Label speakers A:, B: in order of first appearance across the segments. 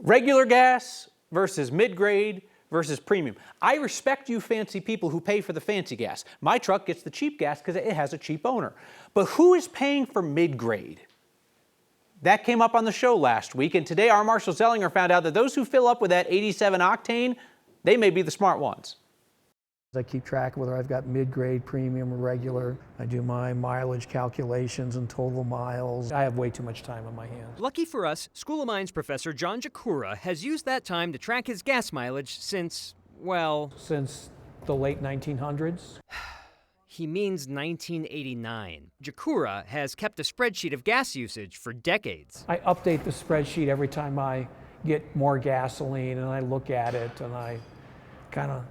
A: Regular gas versus mid-grade versus premium. I respect you fancy people who pay for the fancy gas. My truck gets the cheap gas because it has a cheap owner. But who is paying for mid-grade? That came up on the show last week, and today our Marshall Zellinger found out that those who fill up with that 87 octane, they may be the smart ones.
B: I keep track of whether I've got mid-grade, premium, or regular. I do my mileage calculations and total miles. I have way too much time on my hands.
C: Lucky for us, School of Mines professor John Jakura has used that time to track his gas mileage since, well...
B: Since the late 1900s.
C: He means 1989. Jakura has kept a spreadsheet of gas usage for decades.
B: I update the spreadsheet every time I get more gasoline, and I look at it, and I kind of,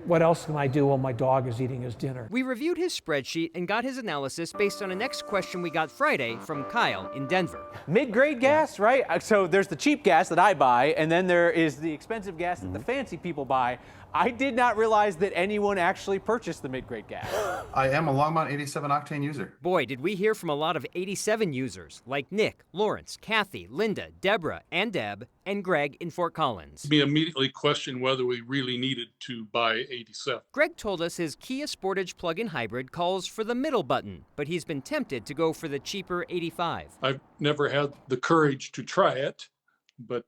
B: what else can I do while my dog is eating his dinner?
C: We reviewed his spreadsheet and got his analysis based on a next question we got Friday from Kyle in Denver.
A: Mid-grade gas, right? So there's the cheap gas that I buy, and then there is the expensive gas that the fancy people buy. I did not realize that anyone actually purchased the mid-grade gas.
D: I am a Longmont 87 octane user.
C: Boy, did we hear from a lot of 87 users like Nick, Lawrence, Kathy, Linda, Deborah, and Deb, and Greg in Fort Collins.
E: We immediately questioned whether we really needed to buy 87.
C: Greg told us his Kia Sportage plug-in hybrid calls for the middle button, but he's been tempted to go for the cheaper 85.
E: I've never had the courage to try it, but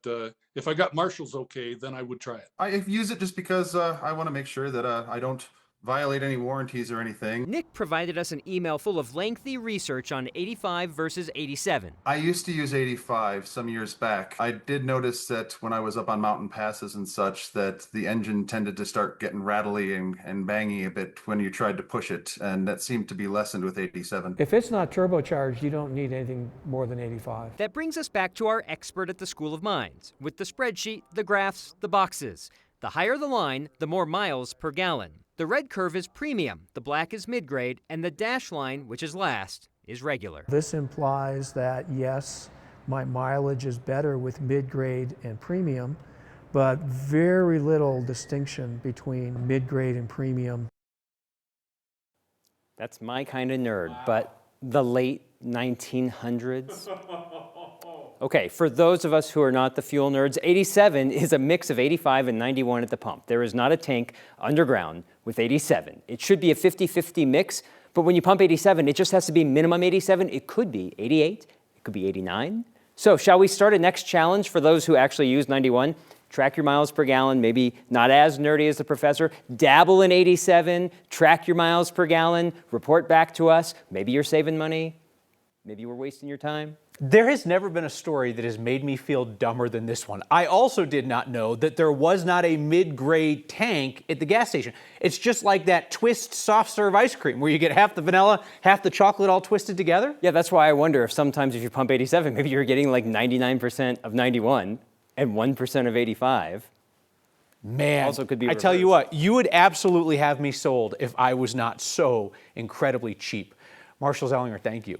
E: if I got Marshall's okay, then I would try it.
D: I use it just because I want to make sure that I don't violate any warranties or anything.
C: Nick provided us an email full of lengthy research on 85 versus 87.
D: I used to use 85 some years back. I did notice that when I was up on mountain passes and such, that the engine tended to start getting rattly and bangy a bit when you tried to push it, and that seemed to be lessened with 87.
B: If it's not turbocharged, you don't need anything more than 85.
C: That brings us back to our expert at the School of Mines, with the spreadsheet, the graphs, the boxes. The higher the line, the more miles per gallon. The red curve is premium, the black is mid-grade, and the dash line, which is last, is regular.
B: This implies that, yes, my mileage is better with mid-grade and premium, but very little distinction between mid-grade and premium.
C: That's my kind of nerd, but the late 1900s? Okay, for those of us who are not the fuel nerds, 87 is a mix of 85 and 91 at the pump. There is not a tank underground with 87. It should be a 50-50 mix, but when you pump 87, it just has to be minimum 87. It could be 88, it could be 89. So shall we start a next challenge for those who actually use 91? Track your miles per gallon, maybe not as nerdy as the professor. Dabble in 87, track your miles per gallon, report back to us. Maybe you're saving money, maybe you were wasting your time.
A: There has never been a story that has made me feel dumber than this one. I also did not know that there was not a mid-grade tank at the gas station. It's just like that Twist soft serve ice cream where you get half the vanilla, half the chocolate all twisted together.
C: Yeah, that's why I wonder if sometimes if you pump 87, maybe you're getting like 99% of 91 and 1% of 85.
A: Man,
C: also could be
A: I tell you what, you would absolutely have me sold if I was not so incredibly cheap. Marshall Zellinger, thank you.